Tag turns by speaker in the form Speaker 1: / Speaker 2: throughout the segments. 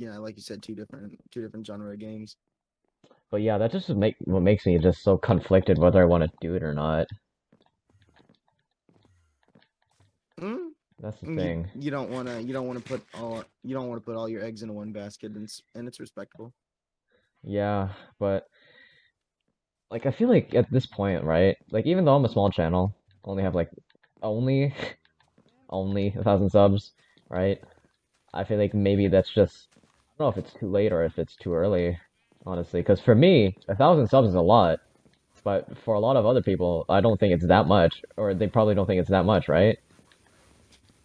Speaker 1: like you said, two different genre of games.
Speaker 2: But yeah, that just what makes me just so conflicted whether I want to do it or not.
Speaker 1: Mm?
Speaker 2: That's the
Speaker 1: You
Speaker 2: thing.
Speaker 1: you don't want to put all your eggs into one basket, and it's respectable.
Speaker 2: Yeah, but like I feel like at this point, right? Like even though I'm a small channel, only have like only only 1,000 subs, right? I feel like maybe that's just I don't know if it's too late or if it's too early, honestly. Because for me, 1,000 subs is a lot, but for a lot of other people, I don't think it's that much, or they probably don't think it's that much, right?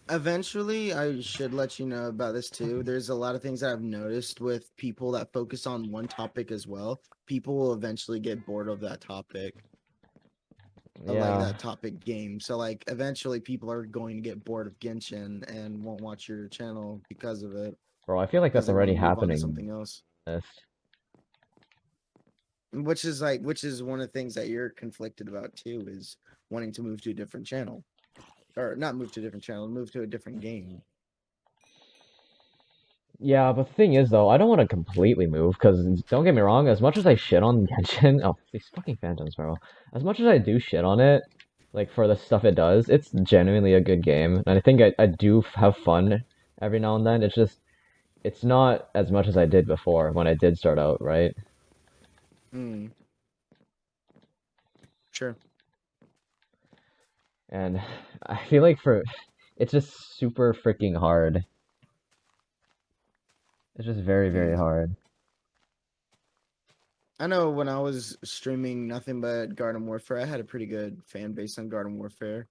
Speaker 1: Eventually, I should let you know about this too. There's a lot of things that I've noticed with people that focus on one topic as well. People will eventually get bored of that topic, of like
Speaker 2: Yeah,
Speaker 1: that topic game. So like eventually people are going to get bored of Genshin and won't watch your channel because of it,
Speaker 2: bro, I feel like
Speaker 1: because
Speaker 2: that's
Speaker 1: they want
Speaker 2: already
Speaker 1: to move on to
Speaker 2: happening.
Speaker 1: something else.
Speaker 2: This,
Speaker 1: Which is one of the things that you're conflicted about too, is wanting to move to a different channel. Or not move to a different channel, move to a different game.
Speaker 2: yeah, but the thing is though, I don't want to completely move because don't get me wrong, as much as I shit on Genshin, oh these fucking phantoms, bro. As much as I do shit on it, like for the stuff it does, it's genuinely a good game, and I think I do have fun every now and then. It's just it's not as much as I did before when I did start out, right?
Speaker 1: Hmm. Sure.
Speaker 2: And I feel like for it's just super freaking hard. It's just very, very
Speaker 1: Hmm.
Speaker 2: hard.
Speaker 1: I know when I was streaming nothing but Garden Warfare, I had a pretty good fan base on Garden Warfare.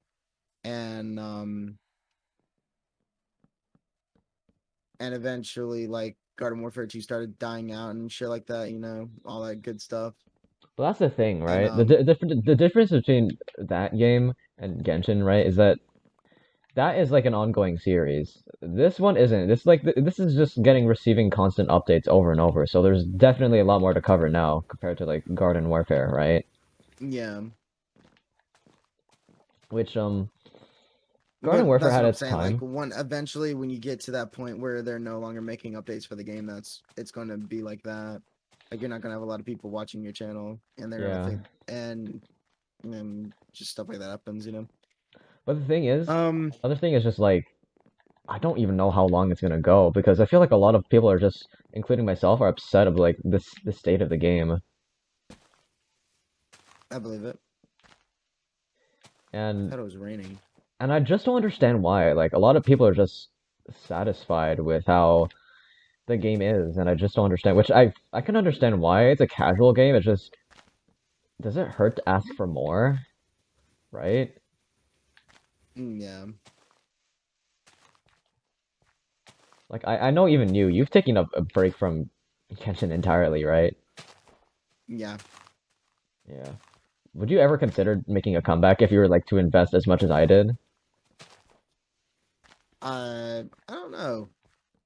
Speaker 1: And eventually like Garden Warfare 2 started dying out and shit like that, all that good stuff.
Speaker 2: But that's the thing,
Speaker 1: And
Speaker 2: right? The difference between that game and Genshin, right, is that that is like an ongoing series. This one isn't. This is just getting receiving constant updates over and over. So there's definitely a lot more to cover now compared to like Garden Warfare, right?
Speaker 1: yeah,
Speaker 2: Which Garden
Speaker 1: but
Speaker 2: Warfare
Speaker 1: that's
Speaker 2: had
Speaker 1: what I'm
Speaker 2: its
Speaker 1: saying. Like
Speaker 2: time.
Speaker 1: one eventually when you get to that point where they're no longer making updates for the game, it's going to be like that. Like you're not going to have a lot of people watching your channel, and they're going to
Speaker 2: Yeah.
Speaker 1: think, and just stuff like that happens.
Speaker 2: But the thing is,
Speaker 1: Um,
Speaker 2: another thing is just like I don't even know how long it's gonna go because I feel like a lot of people are just, including myself, are upset of like the state of the game.
Speaker 1: I believe it. I
Speaker 2: And
Speaker 1: thought it was raining.
Speaker 2: and I just don't understand why. Like a lot of people are just satisfied with how the game is, and I just don't understand. Which I can understand why it's a casual game. It's just does it hurt to ask for more, right?
Speaker 1: Yeah,
Speaker 2: Like I know even you've taken a break from Genshin entirely, right?
Speaker 1: yeah.
Speaker 2: Yeah. Would you ever consider making a comeback if you were like to invest as much as I did?
Speaker 1: I don't know.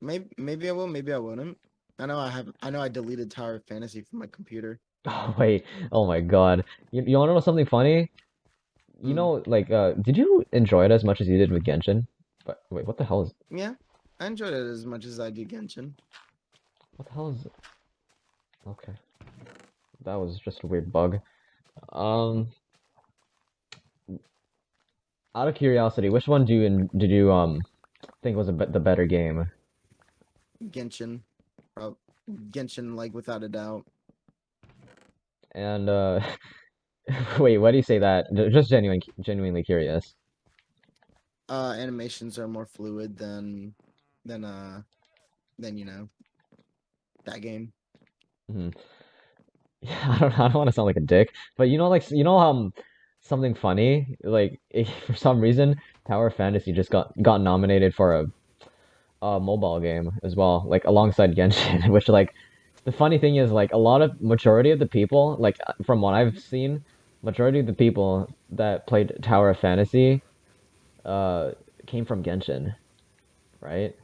Speaker 1: Maybe I will. Maybe I wouldn't. I know I deleted Tower of Fantasy from my computer.
Speaker 2: Oh, wait, oh my God. You want to know something funny? You
Speaker 1: Mm,
Speaker 2: know, like, did you enjoy it as much as you did with Genshin? But wait,
Speaker 1: yeah, I enjoyed it as much as I do Genshin.
Speaker 2: what the hell is, okay, that was just a weird bug. Um, Out of curiosity, which one did you think was the better game?
Speaker 1: Genshin, prob- Genshin, like without a doubt.
Speaker 2: And wait, why do you say that? Just genuinely curious.
Speaker 1: Animations are more fluid than uh than that game.
Speaker 2: Hmm. Yeah, I don't want to sound like a dick, but something funny, like for some reason, Tower of Fantasy just got nominated for a mobile game as well, like alongside Genshin, which like the funny thing is like a lot of majority of the people, like from what I've seen, majority of the people that played Tower of Fantasy uh came from Genshin, right?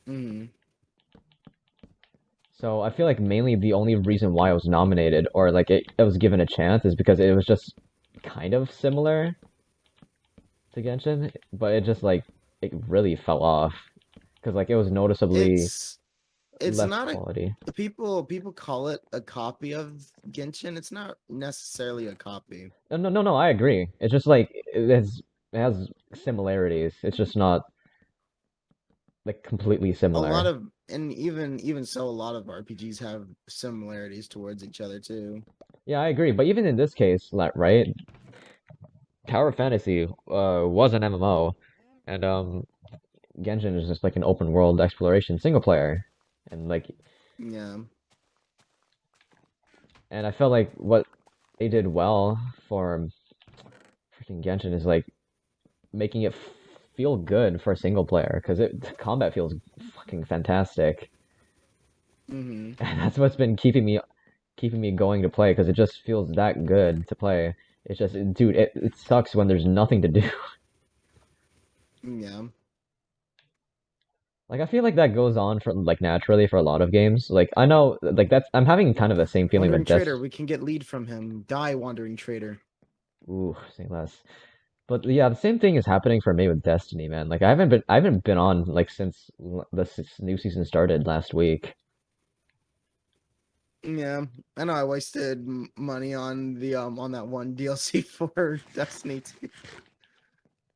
Speaker 1: Mm,
Speaker 2: So I feel like mainly the only reason why I was nominated or like it was given a chance is because it was just kind of similar to Genshin, but it just like it really fell off because like it was noticeably
Speaker 1: it's it's
Speaker 2: left
Speaker 1: not a
Speaker 2: quality.
Speaker 1: people call it a copy of Genshin. It's not necessarily a copy.
Speaker 2: No, I agree. It's just like it has similarities. It's just not like completely
Speaker 1: A lot
Speaker 2: similar.
Speaker 1: of and even so, a lot of RPGs have similarities towards each other too.
Speaker 2: Yeah, I agree. But even in this case, right, Tower of Fantasy was an MMO, and Genshin is just like an open world exploration single player, and like
Speaker 1: Yeah.
Speaker 2: and I felt like what they did well for freaking Genshin is like making it feel good for a single player because the combat feels fucking fantastic.
Speaker 1: Mm-hmm.
Speaker 2: And that's what's been keeping me going to play because it just feels that good to play. It's just, dude, it sucks when there's nothing to do.
Speaker 1: Yeah.
Speaker 2: Like I feel like that goes on for like naturally for a lot of games. Like I know, like that's I'm having kind of the same feeling
Speaker 1: Wandering
Speaker 2: with
Speaker 1: Trader, we can get lead from him. Die, Wandering Trader.
Speaker 2: Ooh, say less. But yeah, the same thing is happening for me with Destiny, man. Like I haven't been on like since new season started last week.
Speaker 1: Yeah, I know. I wasted money on that one DLC for Destiny 2.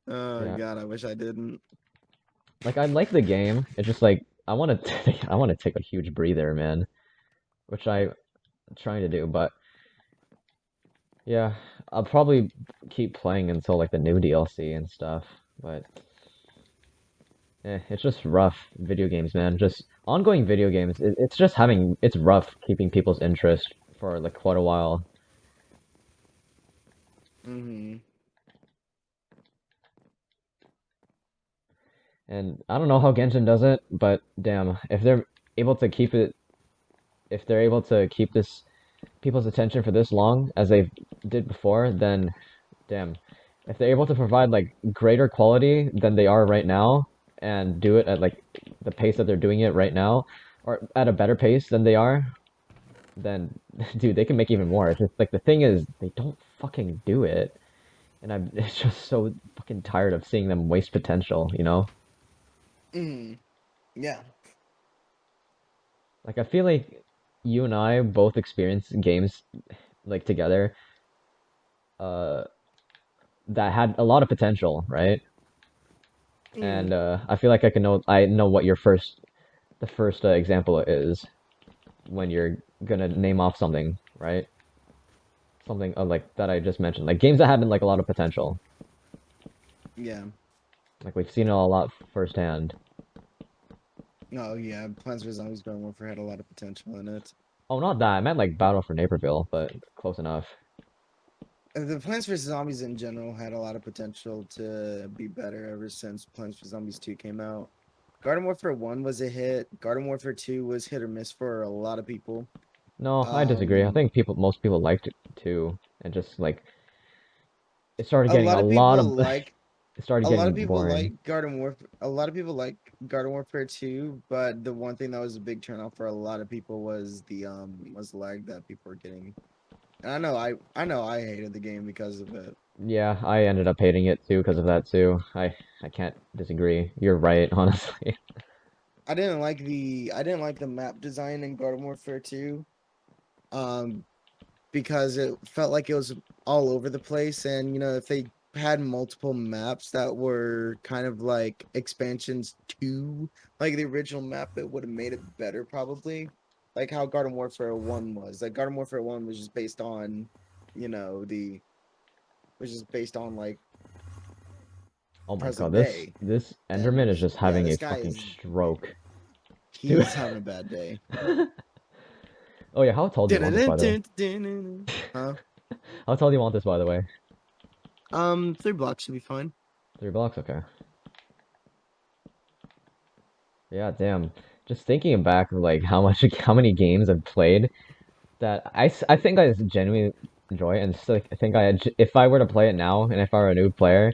Speaker 1: Oh
Speaker 2: Yeah,
Speaker 1: God, I wish I didn't.
Speaker 2: like I like the game. It's just like I want to take a huge breather, man, which I'm trying to do. But yeah, I'll probably keep playing until like the new DLC and stuff. But it's just rough video games, man. Just ongoing video games. It's rough keeping people's interest for like quite a while.
Speaker 1: Mm-hmm.
Speaker 2: And I don't know how Genshin does it, but damn, able to keep it, if they're able to keep this people's attention for this long as they did before, then damn, if they're able to provide like greater quality than they are right now and do it at like the pace that they're doing it right now, or at a better pace than they are, then dude, they can make even more. It's just like the thing is they don't fucking do it, and I'm it's just so fucking tired of seeing them waste potential, you know?
Speaker 1: Mm-hmm. Yeah.
Speaker 2: Like I feel like you and I both experienced games like together uh that had a lot of potential, right?
Speaker 1: Mm.
Speaker 2: And I feel like I know what the first example is when you're gonna name off something, right? Something like that I just mentioned, like games that had like a lot of potential.
Speaker 1: Yeah.
Speaker 2: Like we've seen it a lot firsthand.
Speaker 1: Oh yeah. Plants vs Zombies Garden Warfare had a lot of potential in it.
Speaker 2: Oh, not that. I meant like Battle for Naperville, but close enough.
Speaker 1: The Plants vs Zombies in general had a lot of potential to be better ever since Plants vs Zombies 2 came out. Garden Warfare 1 was a hit. Garden Warfare 2 was hit or miss for a lot of people.
Speaker 2: No, I disagree. I
Speaker 1: Um,
Speaker 2: think most people liked it too, and just like it started
Speaker 1: a
Speaker 2: getting
Speaker 1: lot
Speaker 2: a
Speaker 1: of
Speaker 2: lot
Speaker 1: people
Speaker 2: of
Speaker 1: like
Speaker 2: it started
Speaker 1: a lot of
Speaker 2: getting
Speaker 1: people
Speaker 2: boring.
Speaker 1: like Garden Warfare. A lot of people like Garden Warfare 2, but the one thing that was a big turnoff for a lot of people was the lag that people were getting. And I know I hated the game because of it.
Speaker 2: Yeah, I ended up hating it too because of that too. I can't disagree. You're right, honestly.
Speaker 1: I didn't like the map design in Garden Warfare 2. Um, because it felt like it was all over the place. And, if they had multiple maps that were kind of like expansions to like the original map, it would have made it better, probably. Like how Garden Warfare 1 was. Like Garden Warfare 1 was just based on, the was just based on like
Speaker 2: Oh my god,
Speaker 1: present
Speaker 2: this
Speaker 1: day.
Speaker 2: this
Speaker 1: And it
Speaker 2: Enderman is
Speaker 1: was,
Speaker 2: just
Speaker 1: yeah,
Speaker 2: having a
Speaker 1: this guy
Speaker 2: fucking
Speaker 1: is,
Speaker 2: stroke. Dude.
Speaker 1: he's having a bad day.
Speaker 2: Oh yeah, how tall do you want this by the way?
Speaker 1: Huh?
Speaker 2: How tall do you want this by the way?
Speaker 1: 3 blocks should be fine.
Speaker 2: 3 blocks, okay. Yeah, damn. Just thinking back of like how many games I've played that I think I genuinely enjoy and still I think if I were to play it now and if I were a new player,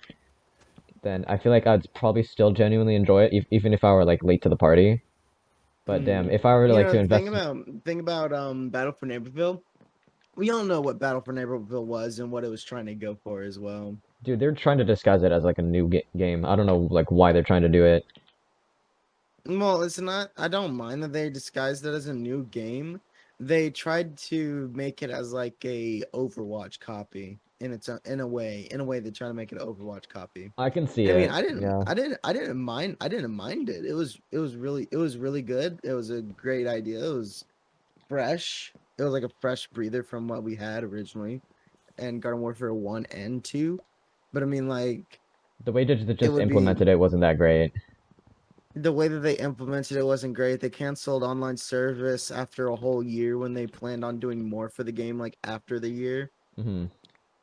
Speaker 2: then I feel like I'd probably still genuinely enjoy it even if I were like late to the party. But damn,
Speaker 1: Mm.
Speaker 2: if I were to like to
Speaker 1: The thing
Speaker 2: invest,
Speaker 1: about Battle for Neighborville, we all know what Battle for Neighborville was and what it was trying to go for as well.
Speaker 2: dude, they're trying to disguise it as like a new game. I don't know like why they're trying to do it.
Speaker 1: Well, it's not. I don't mind that they disguised it as a new game. They tried to make it as like a Overwatch copy in a way they try to make it an Overwatch copy.
Speaker 2: I can see
Speaker 1: I mean,
Speaker 2: it. Yeah.
Speaker 1: I didn't mind it. It was really good. It was a great idea. It was fresh. It was like a fresh breather from what we had originally in Garden Warfare 1 and 2. But I mean, like,
Speaker 2: The way they
Speaker 1: it
Speaker 2: just
Speaker 1: would
Speaker 2: implemented
Speaker 1: be
Speaker 2: it wasn't that great.
Speaker 1: the way that they implemented it wasn't great. They canceled online service after a whole year when they planned on doing more for the game, like after the year.
Speaker 2: Hmm.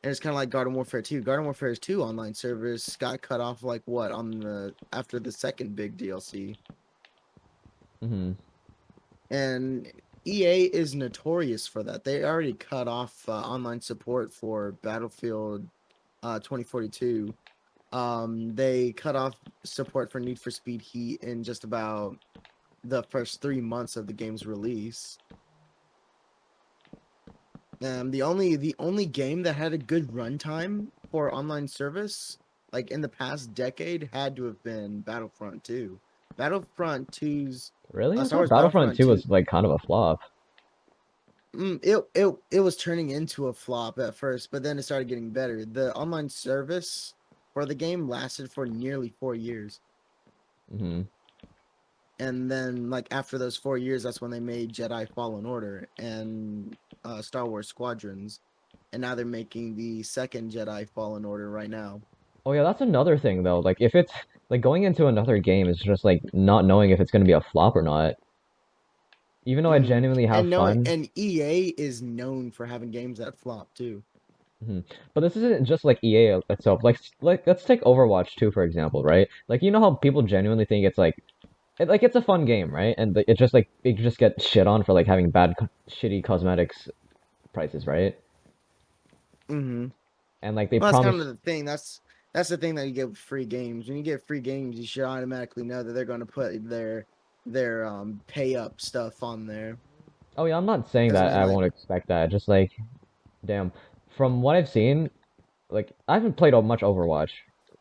Speaker 1: And it's kind of like Garden Warfare 2. Garden Warfare 2 online service got cut off like what on the after the second big DLC.
Speaker 2: Hmm.
Speaker 1: And EA is notorious for that. They already cut off online support for Battlefield 2042. They cut off support for Need for Speed Heat in just about the first 3 months of the game's release. The only game that had a good runtime for online service, like in the past decade, had to have been Battlefront 2. Battlefront 2's
Speaker 2: Really? I
Speaker 1: Star
Speaker 2: thought
Speaker 1: Wars
Speaker 2: Battlefront
Speaker 1: Battlefront
Speaker 2: 2
Speaker 1: 2.
Speaker 2: was like kind of a flop.
Speaker 1: It was turning into a flop at first, but then it started getting better. The online service for the game lasted for nearly 4 years.
Speaker 2: Hmm.
Speaker 1: And then like after those 4 years, that's when they made Jedi Fallen Order and Star Wars Squadrons, and now they're making the second Jedi Fallen Order right now.
Speaker 2: Oh yeah, that's another thing though. Like if it's like going into another game is just like not knowing if it's gonna be a flop or not. Even though I
Speaker 1: Hmm.
Speaker 2: genuinely have fun.
Speaker 1: And EA is known for having games that flop too.
Speaker 2: Hmm. But this isn't just like EA itself. Like let's take Overwatch 2 for example, right? Like you know how people genuinely think it's like it's a fun game, right? And it just like it just get shit on for like having shitty cosmetics prices, right?
Speaker 1: Hmm.
Speaker 2: And like they
Speaker 1: Well, that's kind
Speaker 2: promise.
Speaker 1: of the thing. That's the thing that you get with free games. When you get free games, you should automatically know that they're going to put their pay up stuff on there.
Speaker 2: Oh yeah, I'm not saying
Speaker 1: Because I
Speaker 2: that
Speaker 1: mean,
Speaker 2: I
Speaker 1: like,
Speaker 2: won't expect that. Just like damn, from what I've seen, like I haven't played much Overwatch.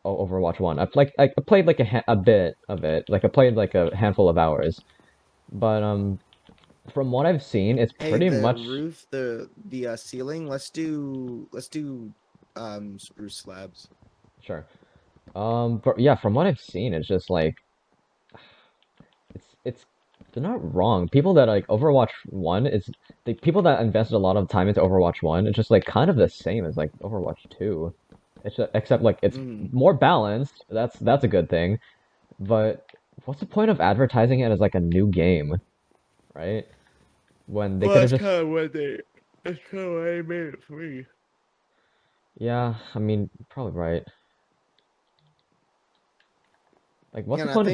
Speaker 2: Overwatch 1. I played like a bit of it. Like I played like a handful of hours. But from what I've seen, it's
Speaker 1: hey,
Speaker 2: pretty
Speaker 1: the
Speaker 2: much
Speaker 1: roof, the ceiling. Let's do spruce slabs.
Speaker 2: sure. But yeah, from what I've seen, it's just like it's they're not wrong. People that like Overwatch 1 is the people that invested a lot of time into Overwatch 1, it's just like kind of the same as like Overwatch 2. Except like it's
Speaker 1: Mm.
Speaker 2: more balanced. That's a good thing. But what's the point of advertising it as like a new game, right? When they
Speaker 1: Well,
Speaker 2: could have
Speaker 1: that's
Speaker 2: just
Speaker 1: kind of what they. That's kind of why they made it free.
Speaker 2: yeah, I mean, probably right. Like what's the
Speaker 1: And
Speaker 2: point of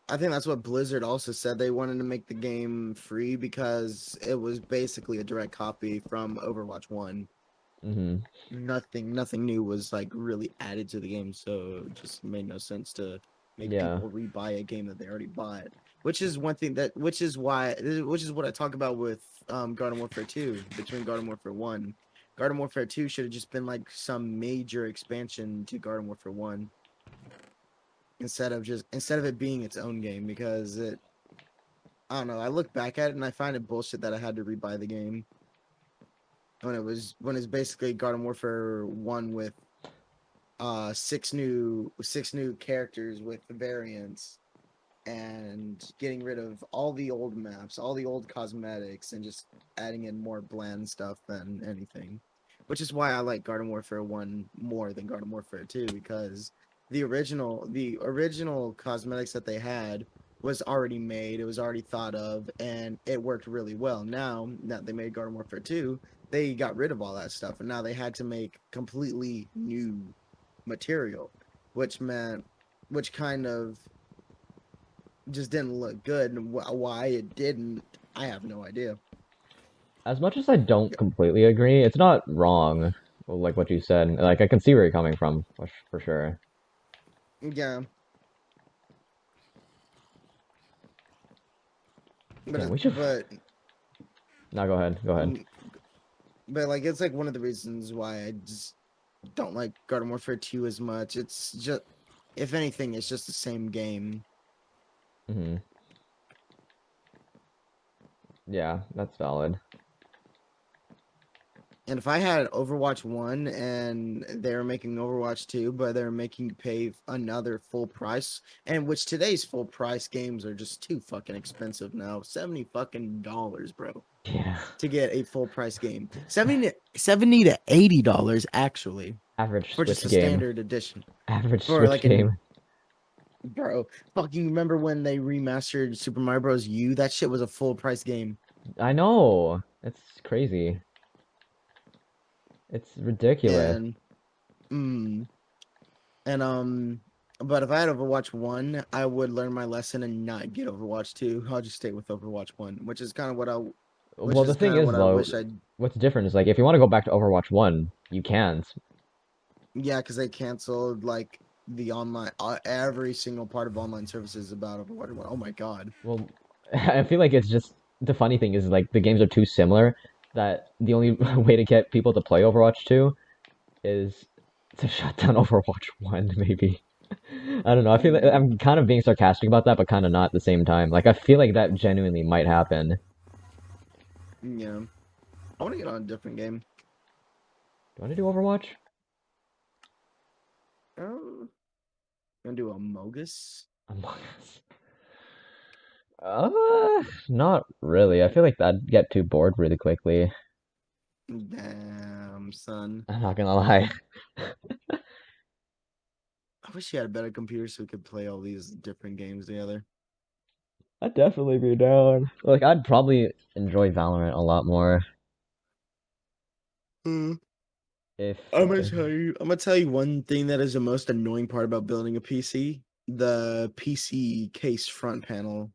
Speaker 1: I think that's what Blizzard also said. They wanted to make the game free because it was basically a direct copy from Overwatch 1.
Speaker 2: hmm
Speaker 1: Nothing new was like really added to the game, so it just made no sense to make
Speaker 2: yeah.
Speaker 1: people rebuy a game that they already bought. Which is one thing that which is what I talk about with Garden Warfare 2 between Garden Warfare 1. Garden Warfare 2 should have just been like some major expansion to Garden Warfare 1 instead of it being its own game because it I don't know, I look back at it and I find it bullshit that I had to rebuy the game when it's basically Garden Warfare 1 with six new characters with variants and getting rid of all the old maps, all the old cosmetics, and just adding in more bland stuff than anything. Which is why I like Garden Warfare 1 more than Garden Warfare 2 because the original cosmetics that they had was already made, it was already thought of, and it worked really well. Now that they made Garden Warfare 2, they got rid of all that stuff and now they had to make completely new material, which meant which kind of just didn't look good, and why it didn't, I have no idea.
Speaker 2: As much as I don't completely agree, it's not wrong, like what you said. Like I can see where you're coming from, for sure.
Speaker 1: Yeah,
Speaker 2: Damn, we should.
Speaker 1: but
Speaker 2: Now go ahead. Go ahead.
Speaker 1: mm, but like it's like one of the reasons why I just don't like Garden Warfare 2 as much. It's just if anything, it's just the same game.
Speaker 2: Hmm. Yeah, that's valid.
Speaker 1: And if I had Overwatch 1 and they were making Overwatch 2, but they're making you pay another full price, and which today's full price games are just too fucking expensive now. 70 fucking dollars, bro,
Speaker 2: Yeah.
Speaker 1: to get a full price game. 70 to $80 actually
Speaker 2: Average
Speaker 1: for just
Speaker 2: Switch
Speaker 1: a
Speaker 2: game.
Speaker 1: standard edition.
Speaker 2: Average
Speaker 1: For
Speaker 2: Switch
Speaker 1: like an
Speaker 2: game.
Speaker 1: bro, fucking remember when they remastered Super Mario Bros. U? That shit was a full price game.
Speaker 2: I know. It's crazy. It's ridiculous.
Speaker 1: And mm, And but if I had Overwatch 1, I would learn my lesson and not get Overwatch 2. I'll just stay with Overwatch 1, which
Speaker 2: Well, the
Speaker 1: is
Speaker 2: thing
Speaker 1: kind of
Speaker 2: is,
Speaker 1: what I
Speaker 2: though,
Speaker 1: wish I
Speaker 2: what's different is like if you want to go back to Overwatch 1, you can't.
Speaker 1: yeah, cuz they canceled like the online every single part of online services about Overwatch 1. Oh my god.
Speaker 2: Well, I feel like it's just the funny thing is like the games are too similar that the only way
Speaker 1: Mm,
Speaker 2: to get people to play Overwatch 2 is to shut down Overwatch 1, maybe. I don't know. I feel like
Speaker 1: mm,
Speaker 2: I'm kind of being sarcastic about that, but kind of not at the same time. Like I feel like that genuinely might happen. Do
Speaker 1: yeah. I want to get on a different game.
Speaker 2: you want to do Overwatch?
Speaker 1: Um, gonna do a Mogus.
Speaker 2: Among Us. Not really. I feel like that'd get too bored really quickly.
Speaker 1: Damn, son.
Speaker 2: I'm not gonna lie.
Speaker 1: I wish you had a better computer so we could play all these different games together.
Speaker 2: I'd definitely be down. Like, I'd probably enjoy Valorant a lot more if,
Speaker 1: I'm gonna tell you one thing that is the most annoying part about building a PC. The PC case front panel.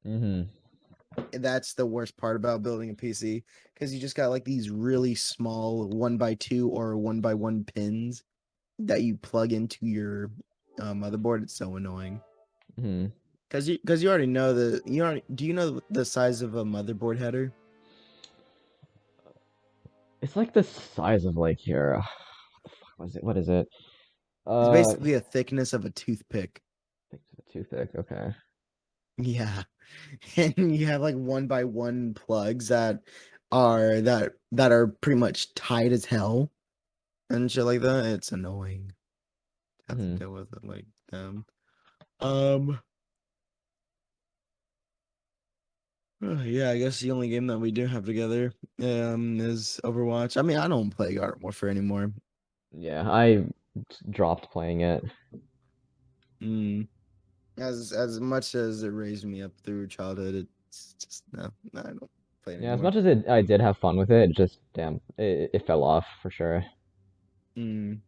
Speaker 2: hmm
Speaker 1: That's the worst part about building a PC because you just got like these really small 1x2 or 1x1 pins that you plug into your motherboard. It's so annoying
Speaker 2: hmm
Speaker 1: because you already know do you know the size of a motherboard header?
Speaker 2: It's like the size of like your, what is it? What is it?
Speaker 1: It's
Speaker 2: Uh,
Speaker 1: basically a thickness of a toothpick.
Speaker 2: too thick. Okay.
Speaker 1: Yeah. And you have like 1x1 plugs that are pretty much tight as hell and shit like that. It's annoying. Have to
Speaker 2: hmm
Speaker 1: deal with it like them. Um yeah, I guess the only game that we do have together is Overwatch. I mean, I don't play Garden Warfare anymore.
Speaker 2: Yeah, I dropped playing it.
Speaker 1: Mm. As much as it raised me up through childhood, it's just no, I don't play it
Speaker 2: Yeah, as
Speaker 1: anymore.
Speaker 2: much as I did have fun with it, it just damn, it fell off for sure.
Speaker 1: Mm.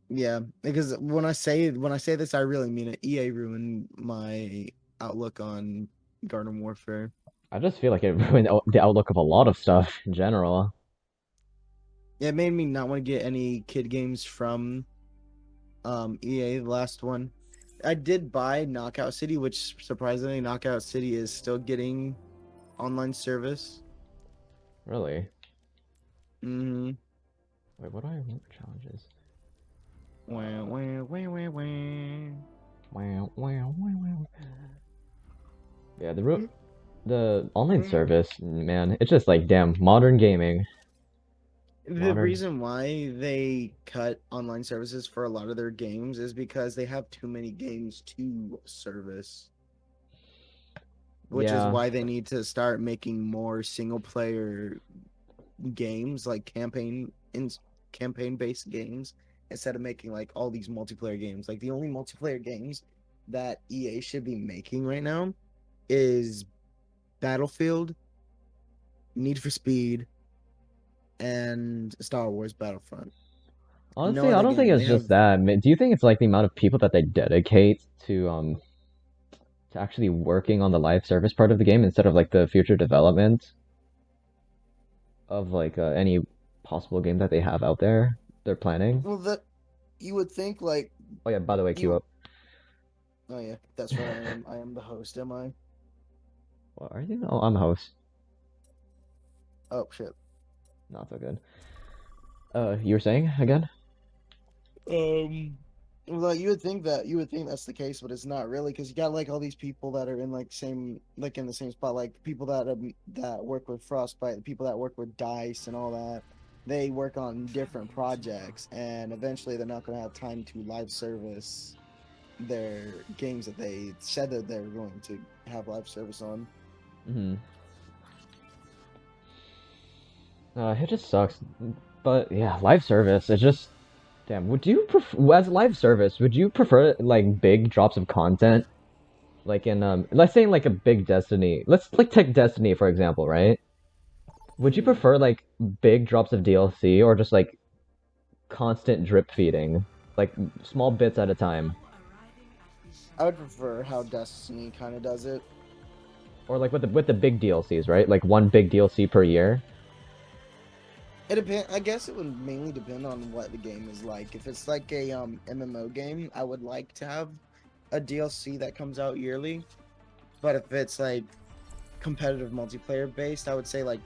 Speaker 1: Yeah, because when I say this, I really mean it. EA ruined my outlook on Garden Warfare.
Speaker 2: I just feel like it ruined the outlook of a lot of stuff in general.
Speaker 1: It made me not want to get any kid games from EA, the last one. I did buy Knockout City, which surprisingly Knockout City is still getting online service.
Speaker 2: Really.
Speaker 1: Mm-hmm.
Speaker 2: Wait, what do I remember challenges?
Speaker 1: Wah, wah, wah, wah, wah.
Speaker 2: Wow, wow, wow, wow. Yeah, the online service, man, it's just like damn modern gaming.
Speaker 1: The
Speaker 2: Modern.
Speaker 1: reason why they cut online services for a lot of their games is because they have too many games to service, which is
Speaker 2: Yeah.
Speaker 1: why they need to start making more single player games like campaign based games instead of making like all these multiplayer games. Like the only multiplayer games that EA should be making right now is Battlefield, Need for Speed, and Star Wars Battlefront. No
Speaker 2: Honestly, I
Speaker 1: other
Speaker 2: don't think
Speaker 1: game. They
Speaker 2: it's just
Speaker 1: have
Speaker 2: that. Do you think it's like the amount of people that they dedicate to actually working on the live service part of the game instead of like the future development of like any possible game that they have out there they're planning?
Speaker 1: well that you would think like
Speaker 2: Oh yeah, by the way, queue
Speaker 1: you
Speaker 2: up.
Speaker 1: oh yeah, that's right. I am the host, am I?
Speaker 2: What are you? Oh, I'm a host.
Speaker 1: Oh shit.
Speaker 2: Not so good. You were saying again?
Speaker 1: Um Well, you would think that's the case, but it's not really because you got like all these people that are in like same like in the same spot, like people that work with Frostbite, the people that work with Dice and all that. They work on different projects, and eventually they're not going to have time to live service their games that they said that they're going to have live service on.
Speaker 2: Hmm. It just sucks. But yeah, live service. It's just damn. Would you prefer as live service? Would you prefer like big drops of content, like in let's say like a big Destiny. Let's like take Destiny for example, right? Would you
Speaker 1: Hmm.
Speaker 2: prefer like big drops of DLC or just like constant drip feeding, like small bits at a time,
Speaker 1: I would prefer how Destiny kind of does it.
Speaker 2: or like with the big DLCs, right? Like one big DLC per year.
Speaker 1: It depend. I guess it would mainly depend on what the game is like. If it's like a MMO game, I would like to have a DLC that comes out yearly. But if it's like competitive multiplayer based, I would say like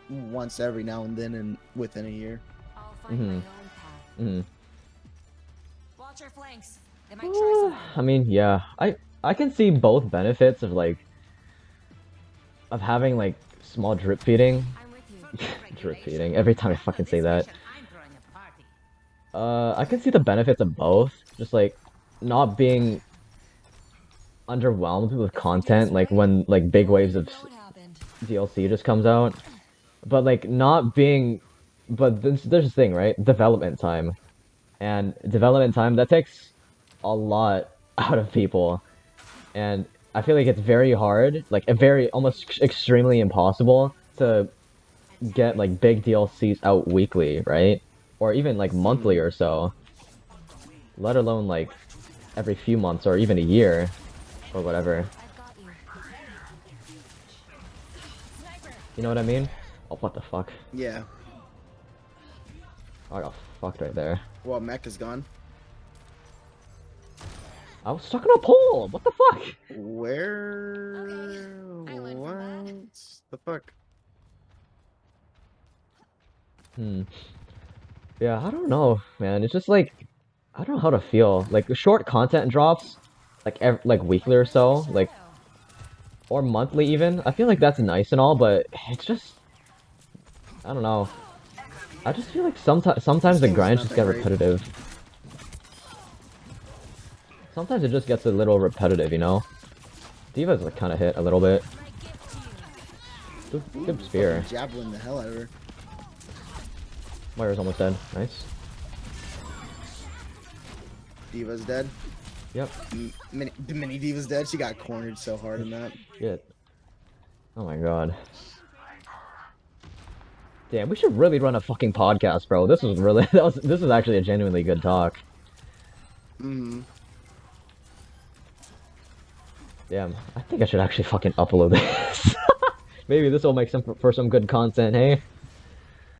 Speaker 1: once every now and then and within a year.
Speaker 3: I'll find my
Speaker 2: Hmm.
Speaker 3: own path.
Speaker 2: Hmm.
Speaker 3: Watch your flanks. They might try something.
Speaker 2: I mean, yeah, I can see both benefits of like of having like small drip feeding.
Speaker 3: I'm with you.
Speaker 2: Drip feeding. Every time I fucking say that.
Speaker 3: I'm throwing a party.
Speaker 2: I can see the benefits of both. Just like not being underwhelmed with content, like when like big waves of
Speaker 3: Know what happened.
Speaker 2: DLC just comes out, but like not being. But there's this thing, right? Development time, and development time that takes a lot out of people, and I feel like it's very hard, like a very almost extremely impossible to get like big DLCs out weekly, right? Or even like monthly
Speaker 1: Hmm.
Speaker 2: or so, let alone like every few months or even a year or whatever.
Speaker 3: I've got you. Sniper.
Speaker 2: You know what I mean? Oh, what the fuck?
Speaker 1: Yeah.
Speaker 2: I got fucked right there.
Speaker 1: Well, Mech is gone.
Speaker 2: I was stuck in a pole. What the fuck?
Speaker 1: Where?
Speaker 3: Okay, I learned from that.
Speaker 1: What the fuck?
Speaker 2: Hmm. Yeah, I don't know, man. It's just like I don't know how to feel. Like short content drops, like like weekly or so, like or monthly even. I feel like that's nice and all, but it's just I don't know. I just feel like
Speaker 1: This
Speaker 2: sometimes the
Speaker 1: game is
Speaker 2: grinds
Speaker 1: not
Speaker 2: just
Speaker 1: that
Speaker 2: get
Speaker 1: great.
Speaker 2: repetitive. Sometimes it just gets a little repetitive, you know? Diva's like kind of hit a little bit.
Speaker 3: My gift to you.
Speaker 2: Good, good
Speaker 1: Fucking
Speaker 2: spear.
Speaker 1: javelin the hell out of her.
Speaker 2: Moira's almost dead. Nice.
Speaker 1: Diva's dead.
Speaker 2: Yep.
Speaker 1: The mini Diva's dead. She got cornered so hard in that.
Speaker 2: Shit. Oh my god. Damn, we should really run a fucking podcast, bro. This was really this was actually a genuinely good talk.
Speaker 1: Hmm.
Speaker 2: Damn, I think I should actually fucking upload this. Maybe this will make some for some good content, hey?